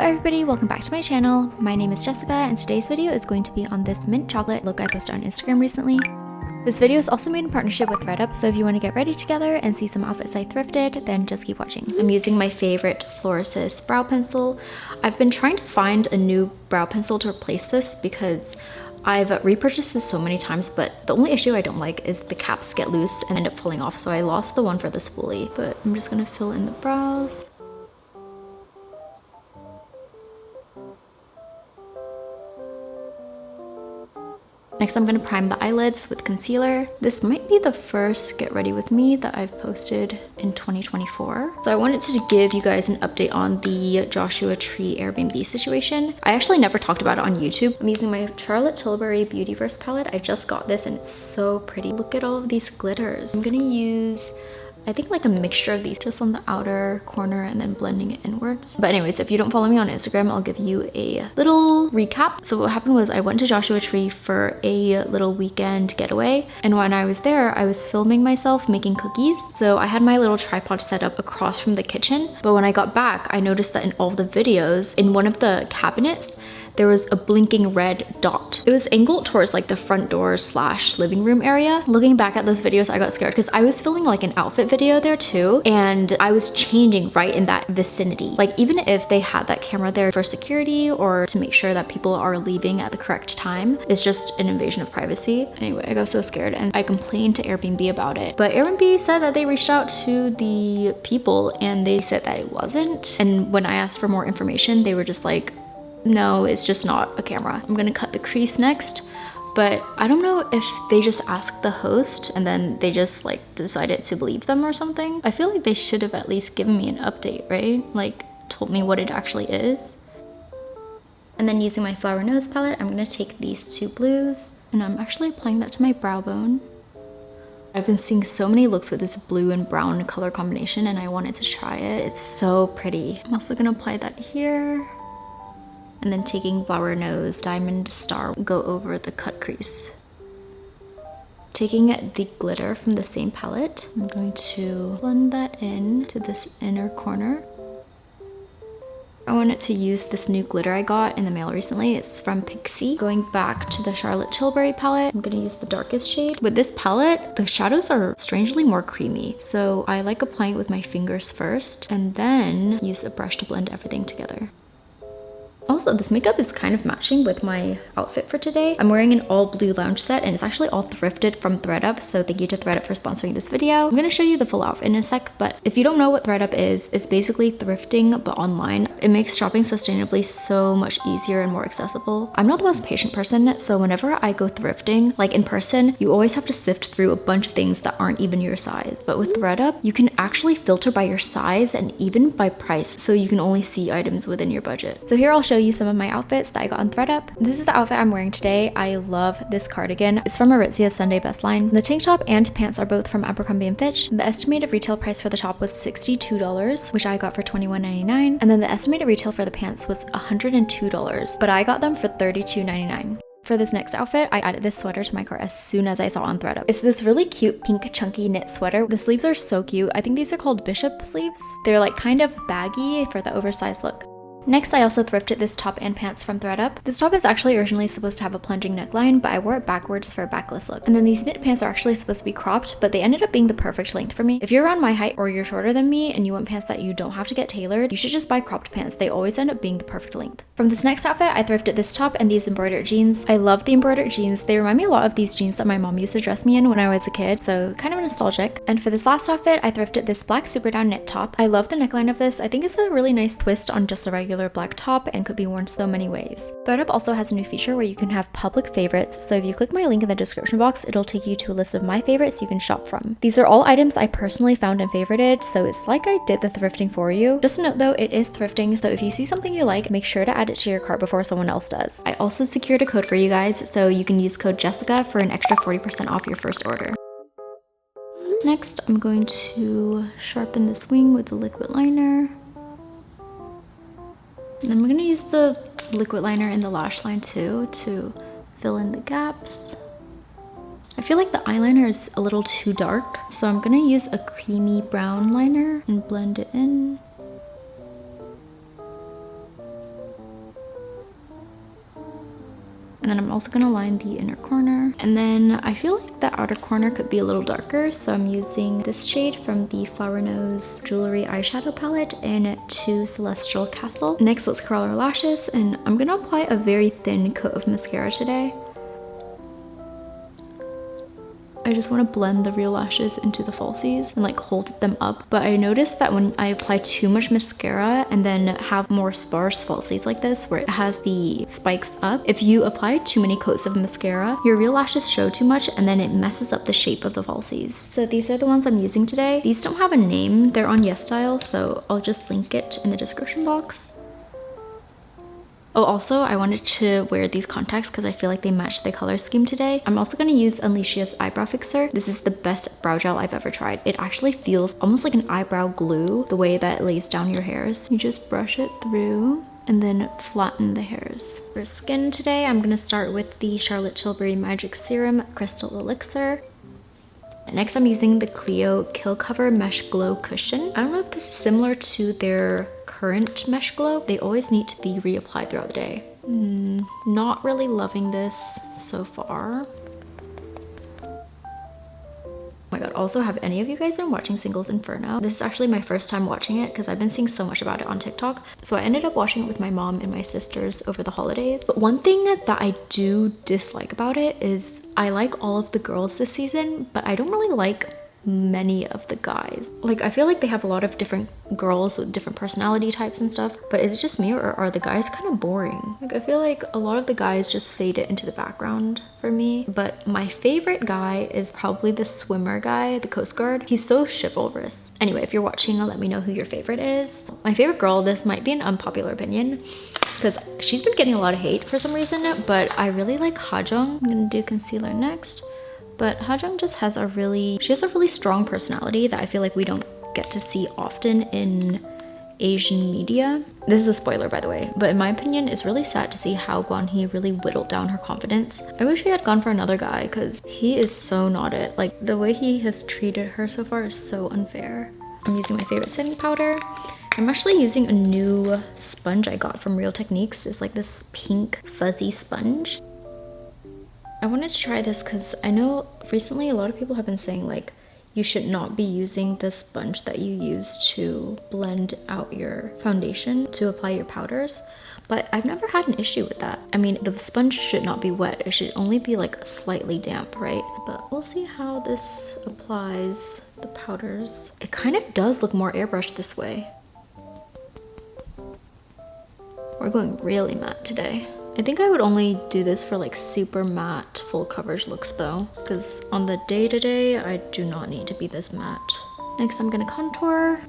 everybody, welcome back to my channel. My name is Jessica and today's video is going to be on this mint chocolate look I posted on Instagram recently. This video is also made in partnership with ThredUp, so if you want to get ready together and see some outfits I thrifted, then just keep watching. I'm using my favorite Floris's brow pencil. I've been trying to find a new brow pencil to replace this because I've repurchased this so many times, but the only issue I don't like is the caps get loose and end up falling off, so I lost the one for the spoolie. But I'm just gonna fill in the brows. Next, I'm going to prime the eyelids with concealer. This might be the first Get Ready With Me that I've posted in 2024. So I wanted to give you guys an update on the Joshua Tree Airbnb situation. I actually never talked about it on YouTube. I'm using my Charlotte Tilbury Beautyverse palette. I just got this and it's so pretty. Look at all of these glitters. I'm going to use, I think, like a mixture of these just on the outer corner and then blending it inwards. But anyways, if you don't follow me on Instagram, I'll give you a little recap. So what happened was I went to Joshua Tree for a little weekend getaway. And when I was there, I was filming myself making cookies. So I had my little tripod set up across from the kitchen. But when I got back, I noticed that in all the videos, in one of the cabinets, there was a blinking red dot. It was angled towards like the front door / living room area. Looking back at those videos, I got scared because I was filming like an outfit video there too, and I was changing right in that vicinity. Like even if they had that camera there for security or to make sure that people are leaving at the correct time, it's just an invasion of privacy. Anyway, I got so scared and I complained to Airbnb about it. But Airbnb said that they reached out to the people and they said that it wasn't. And when I asked for more information, they were just like, no, it's just not a camera. I'm gonna cut the crease next, but I don't know if they just asked the host and then they just like decided to believe them or something. I feel like they should have at least given me an update, right? Like told me what it actually is. And then using my Flower Nose palette, I'm gonna take these two blues and I'm actually applying that to my brow bone. I've been seeing so many looks with this blue and brown color combination and I wanted to try it. It's so pretty. I'm also gonna apply that here. And then taking Flower Nose Diamond Star, go over the cut crease. Taking the glitter from the same palette, I'm going to blend that in to this inner corner. I wanted to use this new glitter I got in the mail recently. It's from Pixie. Going back to the Charlotte Tilbury palette, I'm gonna use the darkest shade. With this palette, the shadows are strangely more creamy. So I like applying it with my fingers first and then use a brush to blend everything together. Also, this makeup is kind of matching with my outfit for today. I'm wearing an all blue lounge set and it's actually all thrifted from ThredUp, so thank you to ThredUp for sponsoring this video. I'm gonna show you the full outfit in a sec, but if you don't know what ThredUp is, it's basically thrifting but online. It makes shopping sustainably so much easier and more accessible. I'm not the most patient person, so whenever I go thrifting, like in person, you always have to sift through a bunch of things that aren't even your size. But with ThredUp, you can actually filter by your size and even by price, so you can only see items within your budget. So here I'll show you some of my outfits that I got on ThredUp. This is the outfit I'm wearing today. I love this cardigan. It's from Aritzia's Sunday Best line. The tank top and pants are both from Abercrombie & Fitch. The estimated retail price for the top was $62, which I got for $21.99, and then the estimated retail for the pants was $102, but I got them for $32.99. For this next outfit, I added this sweater to my cart as soon as I saw it on ThredUp. It's this really cute pink chunky knit sweater. The sleeves are so cute. I think these are called bishop sleeves. They're like kind of baggy for the oversized look. Next, I also thrifted this top and pants from ThredUp. This top is actually originally supposed to have a plunging neckline, but I wore it backwards for a backless look. And then these knit pants are actually supposed to be cropped, but they ended up being the perfect length for me. If you're around my height or you're shorter than me and you want pants that you don't have to get tailored, you should just buy cropped pants. They always end up being the perfect length. From this next outfit, I thrifted this top and these embroidered jeans. I love the embroidered jeans. They remind me a lot of these jeans that my mom used to dress me in when I was a kid, so kind of nostalgic. And for this last outfit, I thrifted this black super down knit top. I love the neckline of this. I think it's a really nice twist on just a regular black top and could be worn so many ways. ThredUp also has a new feature where you can have public favorites, so if you click my link in the description box, it'll take you to a list of my favorites you can shop from. These are all items I personally found and favorited, so it's like I did the thrifting for you. Just a note though, it is thrifting, so if you see something you like, make sure to add it to your cart before someone else does. I also secured a code for you guys, so you can use code Jessica for an extra 40% off your first order. Next, I'm going to sharpen this wing with the liquid liner. And then we're going to use the liquid liner in the lash line too to fill in the gaps. I feel like the eyeliner is a little too dark, so I'm going to use a creamy brown liner and blend it in. And then I'm also gonna line the inner corner. And then I feel like the outer corner could be a little darker, so I'm using this shade from the Flower Nose Jewelry eyeshadow palette in To Celestial Castle. Next, let's curl our lashes, and I'm gonna apply a very thin coat of mascara today. I just want to blend the real lashes into the falsies and like hold them up. But I noticed that when I apply too much mascara and then have more sparse falsies like this where it has the spikes up, if you apply too many coats of mascara, your real lashes show too much and then it messes up the shape of the falsies. So these are the ones I'm using today. These don't have a name, they're on YesStyle, so I'll just link it in the description box. Oh, also, I wanted to wear these contacts because I feel like they match the color scheme today. I'm also going to use Alicia's eyebrow fixer. This is the best brow gel I've ever tried. It actually feels almost like an eyebrow glue, the way that it lays down your hairs. You just brush it through and then flatten the hairs. For skin today, I'm going to start with the Charlotte Tilbury Magic Serum Crystal Elixir. Next, I'm using the Clio Kill Cover Mesh Glow Cushion. I don't know if this is similar to their current Mesh Glow. They always need to be reapplied throughout the day. Not really loving this so far. Oh my god, also, have any of you guys been watching Singles Inferno? This is actually my first time watching it because I've been seeing so much about it on TikTok. So I ended up watching it with my mom and my sisters over the holidays. But one thing that I do dislike about it is I like all of the girls this season, but I don't really like many of the guys. Like, I feel like they have a lot of different girls with different personality types and stuff, but is it just me or are the guys kind of boring? Like, I feel like a lot of the guys just fade it into the background for me. But my favorite guy is probably the swimmer guy, the Coast Guard. He's so chivalrous. Anyway, if you're watching, let me know who your favorite is. My favorite girl, this might be an unpopular opinion because she's been getting a lot of hate for some reason, but I really like Hajong. I'm gonna do concealer next. But Hajong just has she has a really strong personality that I feel like we don't get to see often in Asian media. This is a spoiler, by the way, but in my opinion, it's really sad to see how Gwanhee really whittled down her confidence. I wish he had gone for another guy because he is so not it. Like, the way he has treated her so far is so unfair. I'm using my favorite setting powder. I'm actually using a new sponge I got from Real Techniques. It's like this pink fuzzy sponge. I wanted to try this because I know recently a lot of people have been saying like you should not be using the sponge that you use to blend out your foundation to apply your powders, but I've never had an issue with that. I mean, the sponge should not be wet, it should only be like slightly damp, right? But we'll see how this applies the powders. It kind of does look more airbrushed this way. We're going really matte today. I think I would only do this for like super matte full coverage looks though, because on the day-to-day, I do not need to be this matte. Next, I'm gonna contour.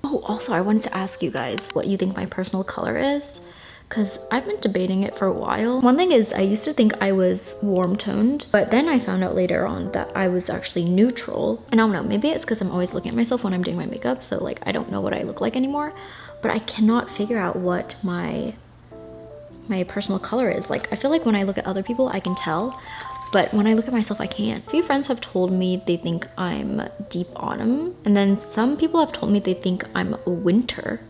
Oh, also, I wanted to ask you guys what you think my personal color is, because I've been debating it for a while. One thing is I used to think I was warm toned, but then I found out later on that I was actually neutral. And I don't know, maybe it's because I'm always looking at myself when I'm doing my makeup, so like I don't know what I look like anymore. But I cannot figure out what my personal color is. Like, I feel like when I look at other people, I can tell, but when I look at myself, I can't. A few friends have told me they think I'm deep autumn, and then some people have told me they think I'm winter,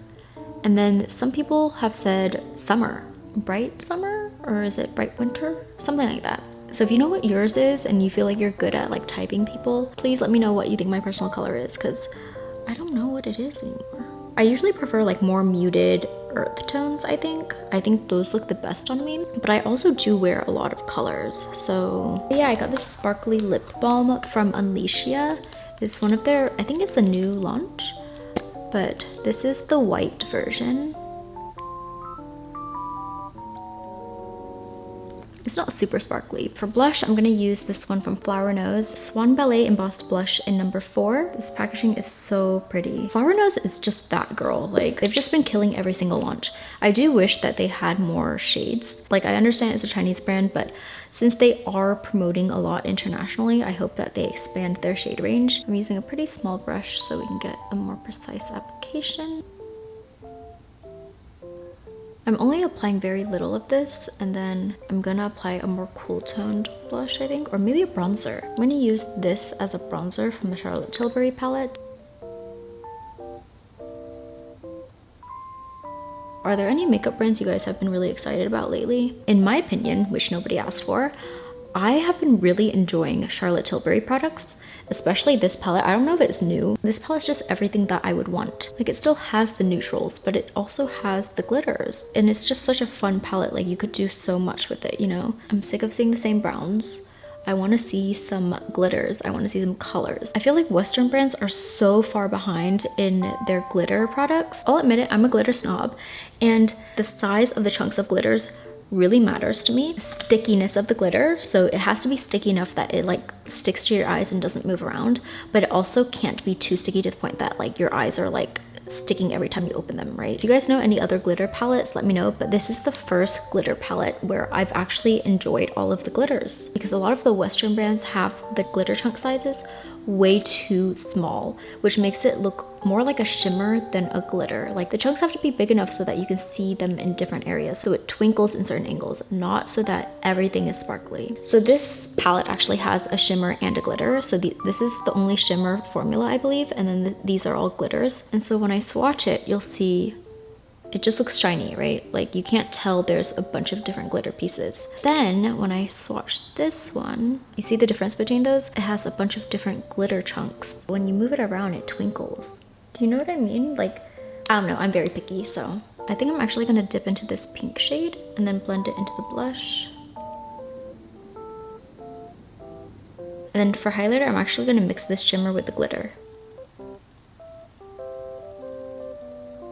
and then some people have said summer. Bright summer? Or is it bright winter? Something like that. So if you know what yours is and you feel like you're good at like typing people, please let me know what you think my personal color is, because I don't know what it is anymore. I usually prefer like more muted earth tones, I think. I think those look the best on me, but I also do wear a lot of colors. So yeah, I got this sparkly lip balm from Alicia. It's one of their, I think it's a new launch, but this is the white version. It's not super sparkly. For blush, I'm gonna use this one from Flower Nose, Swan Ballet Embossed Blush in number 4. This packaging is so pretty. Flower Nose is just that girl. Like, they've just been killing every single launch. I do wish that they had more shades. Like, I understand it's a Chinese brand, but since they are promoting a lot internationally, I hope that they expand their shade range. I'm using a pretty small brush so we can get a more precise application. I'm only applying very little of this, and then I'm gonna apply a more cool toned blush, I think, or maybe a bronzer. I'm gonna use this as a bronzer from the Charlotte Tilbury palette. are there any makeup brands you guys have been really excited about lately? In my opinion, which nobody asked for, I have been really enjoying Charlotte Tilbury products, especially this palette. I don't know if it's new. This palette's just everything that I would want. Like, it still has the neutrals, but it also has the glitters. And it's just such a fun palette. Like, you could do so much with it, you know? I'm sick of seeing the same browns. I want to see some glitters. I want to see some colors. I feel like Western brands are so far behind in their glitter products. I'll admit it, I'm a glitter snob, and the size of the chunks of glitters really matters to me. The stickiness of the glitter, so it has to be sticky enough that it like sticks to your eyes and doesn't move around, but it also can't be too sticky to the point that like your eyes are like sticking every time you open them, right? If you guys know any other glitter palettes, let me know, but this is the first glitter palette where I've actually enjoyed all of the glitters, because a lot of the Western brands have the glitter chunk sizes way too small, which makes it look more like a shimmer than a glitter. Like, the chunks have to be big enough so that you can see them in different areas, so it twinkles in certain angles, not so that everything is sparkly. So this palette actually has a shimmer and a glitter. So this is the only shimmer formula, I believe, and then these are all glitters. And so when I swatch it, you'll see it just looks shiny, right? Like, you can't tell there's a bunch of different glitter pieces. Then when I swatch this one, you see the difference between those? It has a bunch of different glitter chunks. When you move it around, it twinkles. Do you know what I mean? Like, I don't know, I'm very picky, so I think I'm actually gonna dip into this pink shade and then blend it into the blush. And then for highlighter, I'm actually gonna mix this shimmer with the glitter.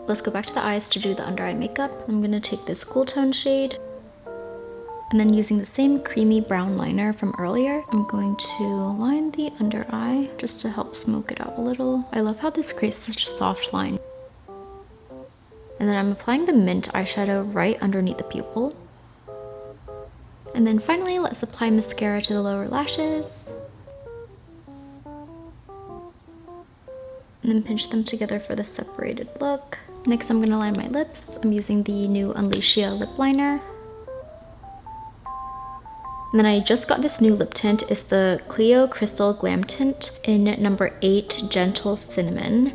Let's go back to the eyes to do the under eye makeup. I'm gonna take this cool tone shade, and then using the same creamy brown liner from earlier, I'm going to line the under eye just to help smoke it out a little. I love how this creates such a soft line. And then I'm applying the mint eyeshadow right underneath the pupil. And then finally, let's apply mascara to the lower lashes. And then pinch them together for the separated look. Next, I'm gonna line my lips. I'm using the new Unleashia lip liner. And then I just got this new lip tint. It's the Clio Crystal Glam Tint in number 8 Gentle Cinnamon.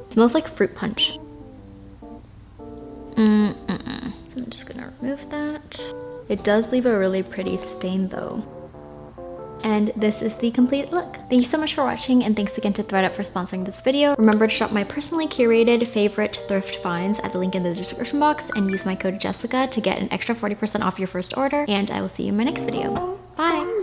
It smells like fruit punch. So I'm just gonna remove that. It does leave a really pretty stain though. And this is the complete look. Thank you so much for watching, and thanks again to ThredUp for sponsoring this video. Remember to shop my personally curated favorite thrift finds at the link in the description box and use my code Jessica to get an extra 40% off your first order, and I will see you in my next video. Bye!